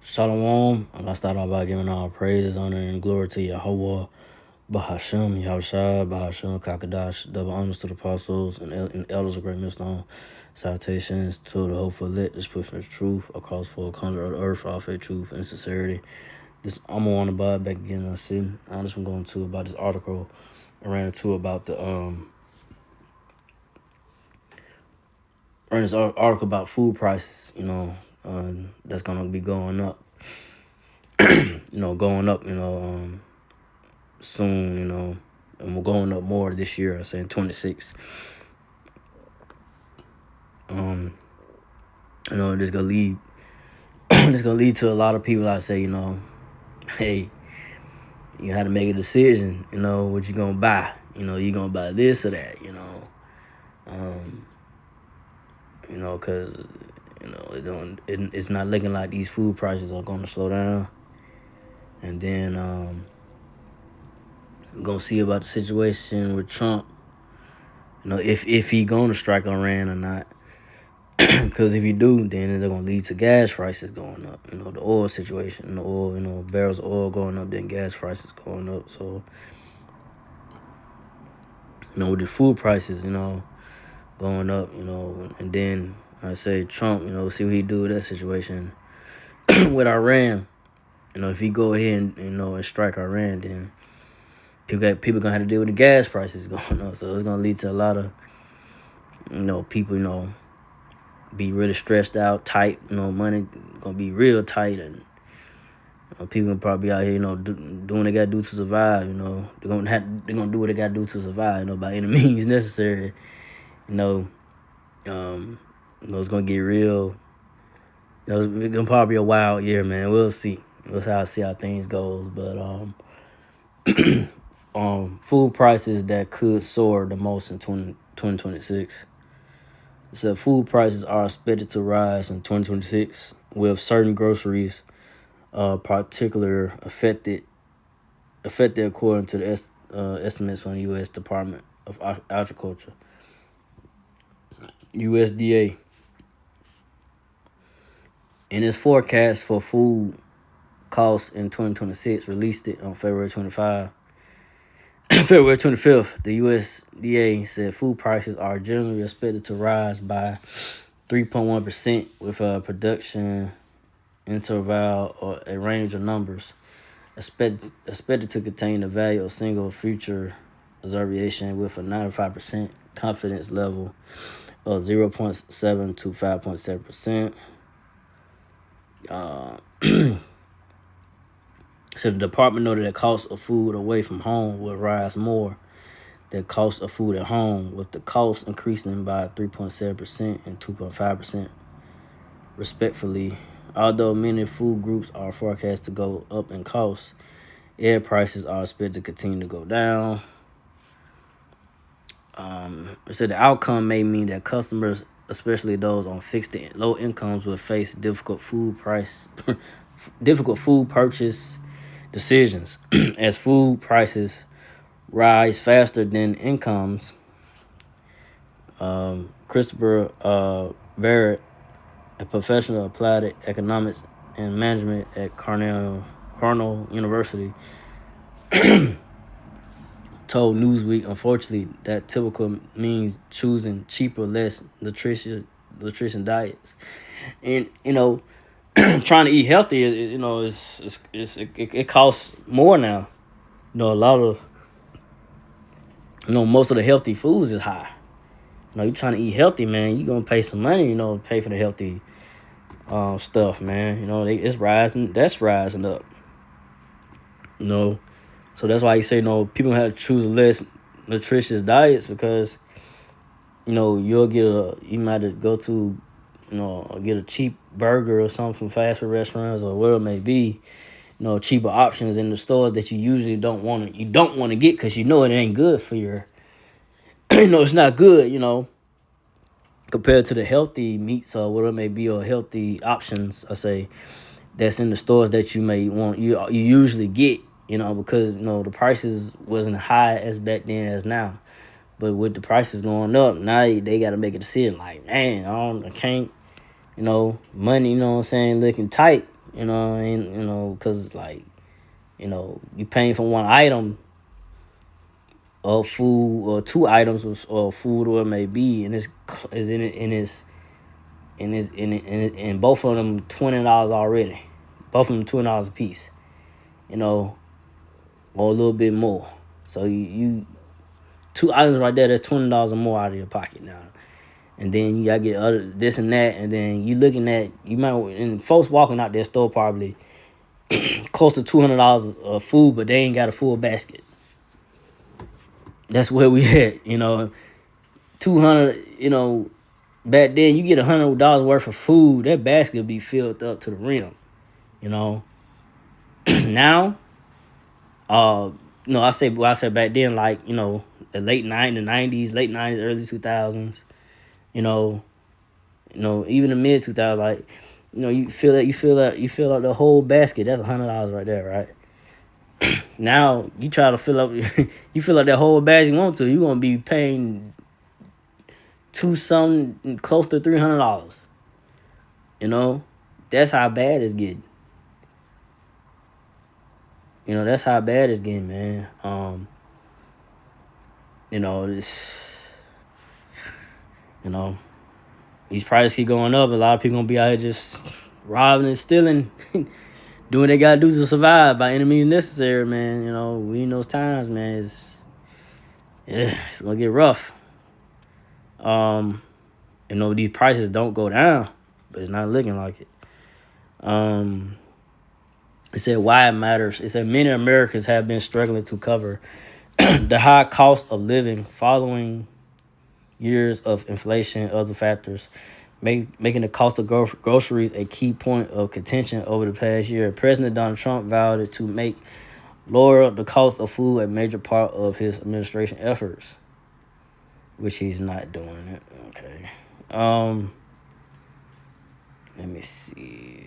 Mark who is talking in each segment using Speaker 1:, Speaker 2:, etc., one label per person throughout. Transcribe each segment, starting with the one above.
Speaker 1: Shalom. I start off by giving all praises, honor, and glory to Yahweh, Bahashem, Yahushua, Bahashem, Kakadash, double honors to the apostles and elders of Great Millstone. Salutations to the hopeful lit, this pushing the truth across four corners of the earth, all faith, truth, and sincerity. This I'm on the bar back again in the city. I'm just going to about this article I ran into about the ran this article about food prices, that's gonna be going up. Soon, and we're going up more this year. I say in 26. This gonna lead this gonna lead to a lot of people. I say, hey, you had to make a decision. What you gonna buy. You gonna buy this or that. Because it's not looking like these food prices are gonna slow down. And then we're gonna see about the situation with Trump. If he gonna strike Iran or not. Because if you do, then it's gonna lead to gas prices going up. The oil situation, the oil, barrels of oil going up, then gas prices going up. So, with the food prices, going up, and then I say Trump, see what he do with that situation with Iran. If he go ahead and strike Iran, then people gonna have to deal with the gas prices going up. So it's gonna lead to a lot of people be really stressed out, tight. Money gonna be real tight, and people probably out here doing what they gotta do to survive. They're gonna do what they gotta do to survive. By any means necessary. It's gonna get real. It's gonna probably be a wild year, man. We'll see. We'll see how things goes, but food prices that could soar the most in 2026. So food prices are expected to rise in 2026, with certain groceries particularly affected according to the estimates from the U.S. Department of Agriculture, USDA. In its forecast for food costs in 2026, released it on February 25th, the USDA said food prices are generally expected to rise by 3.1%, with a production interval or a range of numbers expected to contain the value of single future observation with a 95% confidence level of 0.7 to 5.7%. So the department noted that cost of food away from home will rise more than cost of food at home, with the cost increasing by 3.7% and 2.5% respectively. Although many food groups are forecast to go up in cost, air prices are expected to continue to go down. It said the outcome may mean that customers, especially those on fixed and low incomes, will face difficult food purchase decisions as food prices rise faster than incomes. Christopher Barrett, a professional of applied economics and management at Cornell University, told Newsweek, unfortunately, that typical means choosing cheaper, less nutrition diets, and trying to eat healthy. It costs more now. A lot of most of the healthy foods is high. You're trying to eat healthy, man. You're gonna pay some money, pay for the healthy stuff, man. It's rising. That's rising up. So that's why you say, people have to choose less nutritious diets, because, you might go to, get a cheap burger or something from fast food restaurants or whatever it may be, cheaper options in the stores that you usually don't want to get, because it ain't good for your, it's not good, compared to the healthy meats or whatever it may be, or healthy options, I say, that's in the stores that you may want, you usually get, because, the prices wasn't high as back then as now. But with the prices going up, now they got to make a decision like, man, I can't, money, looking tight. and because like you paying for one item of food or two items of food or it may be, and it's is in it and both of them $20 already, both of them $20 a piece, or a little bit more. So you two items right there, that's $20 or more out of your pocket now. And then you gotta get other this and that, and then you might, and folks walking out their store probably close to $200 of food, but they ain't got a full basket. That's where we at, 200. Back then you get $100 worth of food, that basket will be filled up to the rim. Now, I said back then, like the late '90s, late '90s, early 2000s. Even the mid 2000s, like, you fill up the whole basket. That's $100 right there, right? Now you try to fill up, you fill up that whole basket you want to, you're gonna be paying something close to $300. That's how bad it's getting. That's how bad it's getting, man. This, these prices keep going up. A lot of people gonna be out here just robbing and stealing, doing what they gotta do to survive by any means necessary, man. We in those times, man. It's gonna get rough. These prices don't go down, but it's not looking like it. It said why it matters. It said many Americans have been struggling to cover the high cost of living following years of inflation and other factors, making the cost of groceries a key point of contention over the past year. President Donald Trump vowed to make lower the cost of food a major part of his administration efforts, which he's not doing it. Okay. Let me see.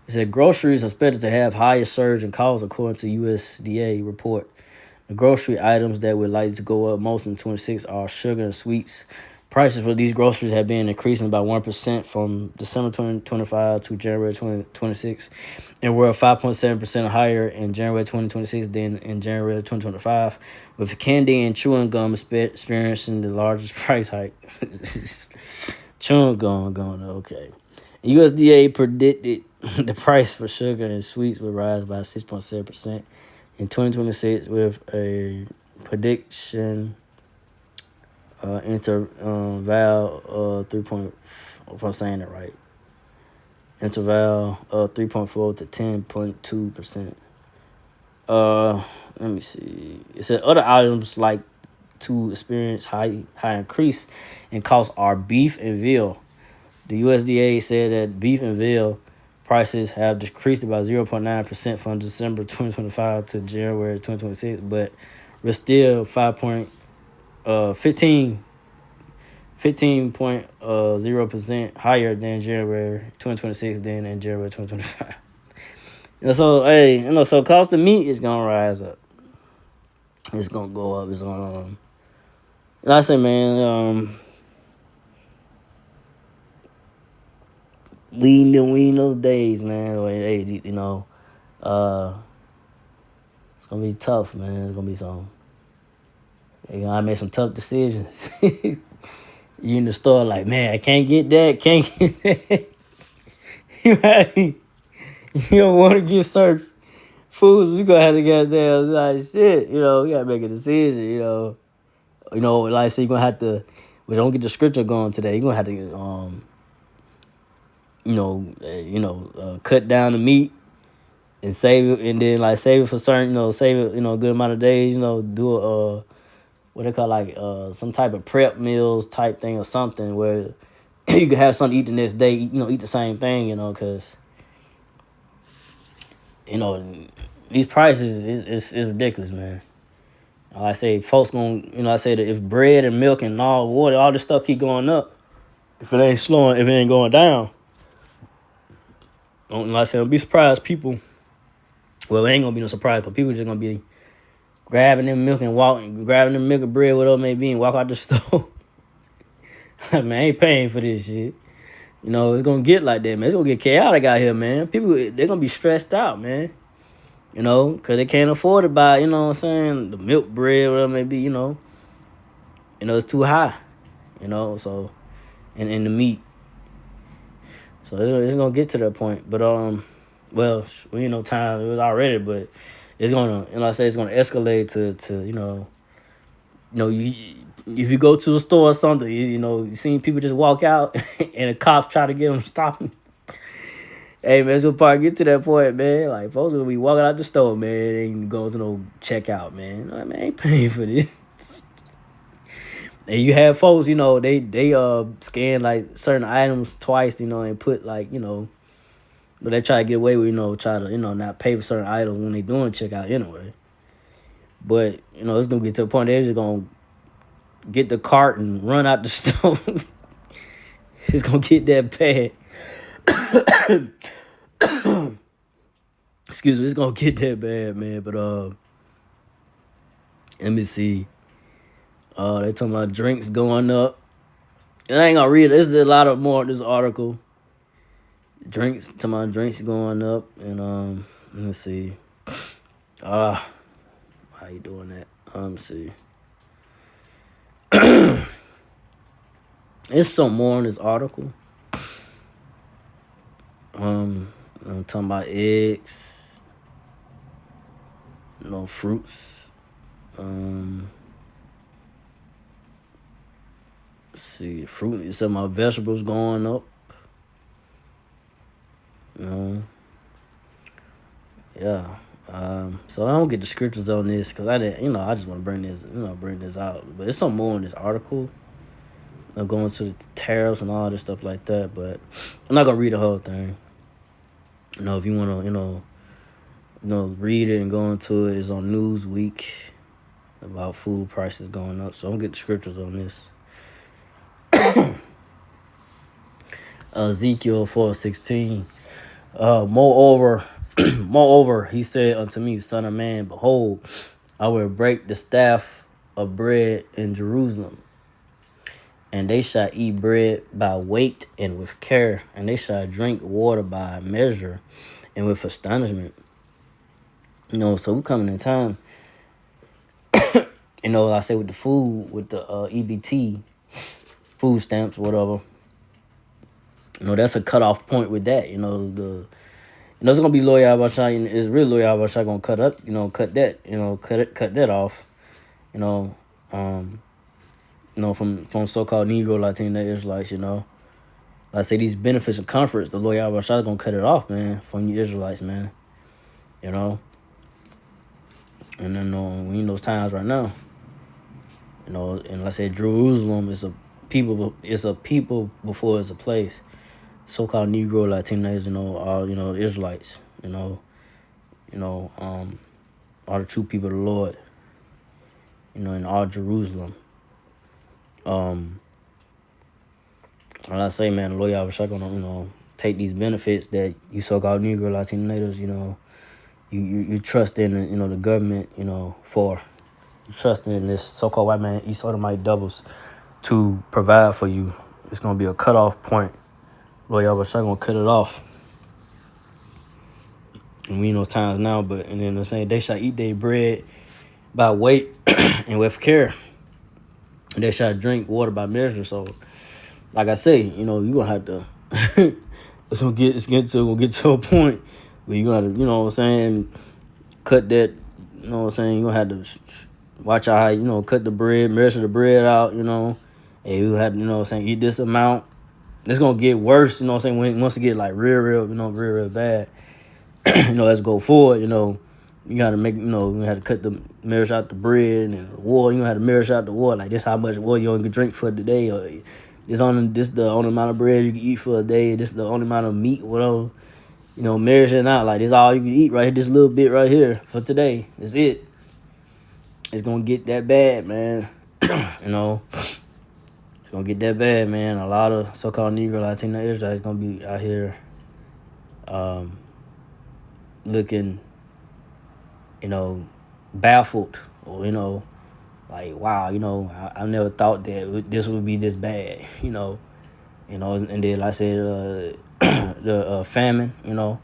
Speaker 1: It said groceries are expected to have higher surge in costs according to USDA report. The grocery items that would likely to go up most in 2026 are sugar and sweets. Prices for these groceries have been increasing by 1% from December 2025 to January 2026, and were 5.7% higher in January 2026 than in January 2025, with candy and chewing gum experiencing the largest price hike. Chewing gum going okay. USDA predicted the price for sugar and sweets would rise by 6.7% in 2026, with a prediction interval 3. If I'm saying it right, interval 3.4 to 10.2%. Let me see. It said other items like to experience high increase in cost are beef and veal. The USDA said that beef and veal prices have decreased by 0.9% from December 2025 to January 2026, but we're still 15.0% higher than January 2026 than in January 2025. So cost of meat is gonna rise up. It's gonna go up. It's gonna like I say, man, we in those days, man. Hey, it's gonna be tough, man. It's gonna be you gotta make some tough decisions. You in the store like, man, I can't get that, can't get that. Right? You don't want to get certain foods. You gonna have to get there. Like shit, you gotta make a decision. Like I said, you're gonna have to. We don't get the scripture going today. You're gonna have to, cut down the meat and save it, and then like save it for certain, save it, a good amount of days. Do a what they call like some type of prep meals type thing or something where you could have something to eat the next day. Eat the same thing. Because these prices is ridiculous, man. I say folks I say that if bread and milk and all water, all this stuff keep going up, if it ain't going down, like I said, don't be surprised. People, well, it ain't gonna be no surprise, because people just gonna be grabbing them milk and grabbing them milk and bread, whatever it may be, and walk out the store. Man, I ain't paying for this shit. You know, it's gonna get like that, man. It's gonna get chaotic out here, man. People, they're gonna be stressed out, man. You know, because they can't afford to buy, you know what I'm saying, the milk bread, whatever it may be, you know. You know, it's too high, you know, so, and the meat. So it's gonna get to that point. But, well, we ain't no time, it was already, but it's gonna, you know, I say it's gonna escalate to you if you go to a store or something, you know, you seen people just walk out and the cops try to get them to stop them. Hey, man, it's gonna probably get to that point, man. Like, folks gonna be walking out the store, man, and going to no checkout, man. Like, man, I ain't paying for this. And you have folks, you know, they scan like certain items twice, you know, and put like, you know, but they try to get away with, you know, try to, you know, not pay for certain items when they doing checkout anyway. But, you know, it's gonna get to a point they're just gonna get the cart and run out the store. It's gonna get that bad. Excuse me, it's gonna get that bad, man. But let me see. They talking about drinks going up. And I ain't gonna read it. There's a lot of more in this article. Talking about drinks going up, and let me see. How you doing that? Let me see. There's some more in this article. I'm talking about eggs, you know, fruits. Let's see, fruit. Some of my vegetables going up. You know, yeah. So I don't get the scriptures on this because I didn't, you know, I just want to bring this out. But there's some more in this article. I'm going to the tariffs and all this stuff like that, but I'm not gonna read the whole thing. You know, if you want to, you know, read it and go into it, it's on Newsweek about food prices going up. So I'm gonna get the scriptures on this. Ezekiel 4:16. Moreover, he said unto me, Son of man, behold, I will break the staff of bread in Jerusalem, and they shall eat bread by weight and with care, and they shall drink water by measure and with astonishment. You know, so we coming in time. You know, I say with the food, with the EBT, food stamps, whatever. You know, that's a cutoff point with that. You know, it's gonna be Lord Yahweh. It's really Lord Yahweh gonna cut that. You know, cut that off. You know, from so-called Negro, Latino, Israelites. You know, like I say these benefits and comforts, the Lord Yahweh gonna cut it off, man, from you Israelites, man. You know, and then we in those times right now. You know, and like I said, Jerusalem is a people. It's a people before it's a place. So-called Negro, Latinos, you know, all Israelites, you know, all the true people of the Lord, you know, in all Jerusalem. Like I say, man, the Lord Yahweh gonna, you know, take these benefits that you so-called Negro, Latinos, you know, you trust in, you know, the government, you know, for you trust in this so-called white man, East Sodomite doubles to provide for you. It's gonna be a cutoff point. Lord Yahweh gonna cut it off. And we in those times now, and then they're saying they shall eat their bread by weight and with care. And they shall drink water by measure. So, like I say, you know, you're gonna have to it's gonna get to a point where you're gonna have to, you know what I'm saying, cut that, you know what I'm saying, you're gonna have to watch out how, you know, cut the bread, measure the bread out, you know, and you have to, you know what I'm saying, eat this amount. It's gonna get worse, you know what I'm saying, once it get like real, you know, real bad. You know, let's go forward, you know, you gotta make, you know, you have to measure out the bread and the water, you have to measure out the water, like this how much water you can drink for the day, or this the only amount of bread you can eat for a day, this the only amount of meat, whatever, you know, measuring out, like this all you can eat right here, this little bit right here for today, that's it. It's gonna get that bad, man. You know, it's gonna get that bad, man. A lot of so-called Negro, Latino Israelites gonna be out here looking, you know, baffled, or, you know, like, wow, I never thought that this would be this bad, and then like I said, the famine, the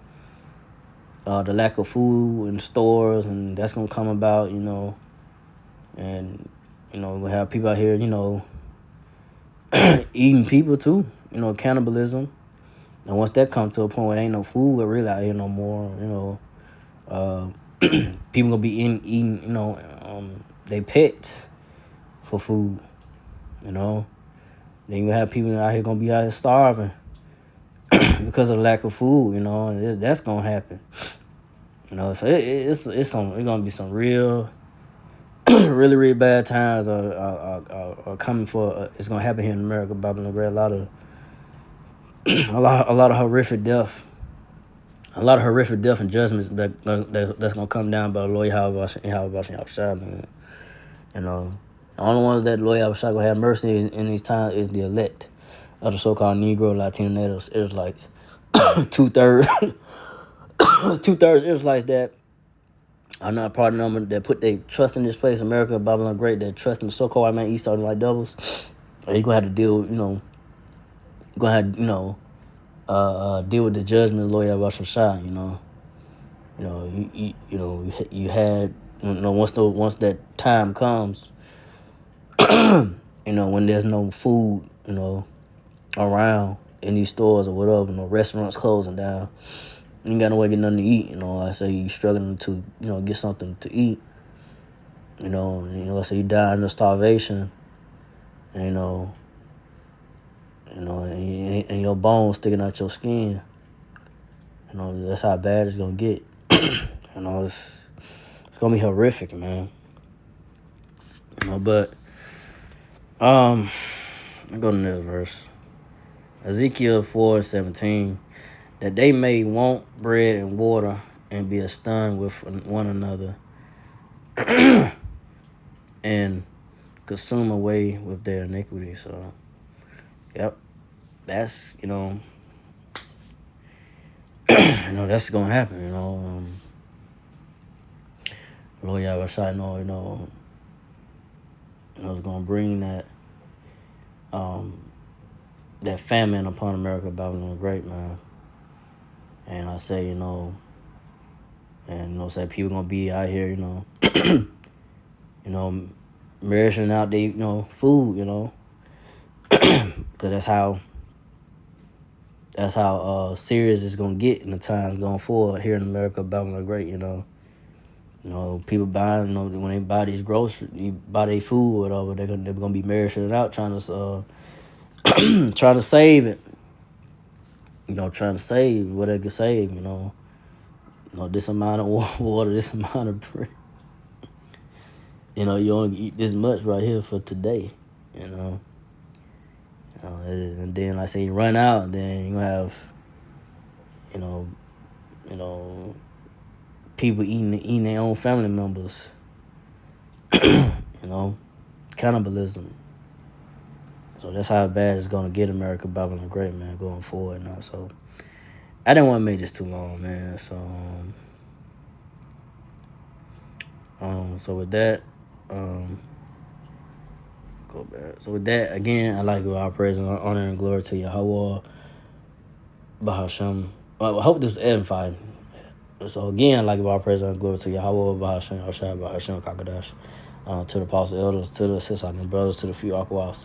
Speaker 1: lack of food in stores, and that's gonna come about, and we have people out here, eating people too, cannibalism. And once that comes to a point where there ain't no food really out here no more, uh, people gonna be eating, they pets for food, you know. Then you have people out here gonna be out here starving because of lack of food, and that's gonna happen, So it's gonna be some real, really really bad times are coming for. It's gonna happen here in America. Babylon Great, a lot of a lot of horrific death. A lot of horrific death and judgments that's gonna come down by the Lord Yahushua, man. The only ones that the Lord Yahushua gonna have mercy in these times is the elect of the so-called Negro, Latino, natives, Israelites. 2/3, 2/3 Israelites that are not part of them that put their trust in this place, America, Babylon Great, that trust in the so-called white man, Esau, and white devils. You're gonna have to deal, you're gonna have, deal with the judgment of the Lord Yahushua, you had, once that time comes, when there's no food, around in these stores or whatever, restaurants closing down, you ain't got no way to get nothing to eat, I say you struggling to, get something to eat, I say you dying of starvation, and and your bones sticking out your skin, that's how bad it's gonna get. It's gonna be horrific, man. But I go to the next verse. Ezekiel 4:17, that they may want bread and water and be astonished with one another and consume away with their iniquity. So, yep, that's that's gonna happen. Lord Yahushua, is gonna bring that that famine upon America, Babylon the Great, man. And I say, say people gonna be out here, rationing out their, food, because that's how serious it's gonna get in the times going forward here in America, Babylon the Great, people buying, when they buy these groceries, you buy their food or whatever, they're gonna be rationing out, trying to trying to save it. Trying to save what they can save, this amount of water, this amount of bread. You only eat this much right here for today, and then like I say you run out, and then you have, people eating their own family members, cannibalism. So that's how bad it's gonna get America, Babylon the Great, man, going forward now. So I didn't want to make this too long, man. So so with that, go back. So with that, again, I like to give our praise and honor and glory to Yahweh Bahashem. I hope this was edifying. So again, I like to give our praise and glory to Yahweh Bahashem, Bahashem Kakadash, to the apostle elders, to the sisters and brothers, to the few Aquas.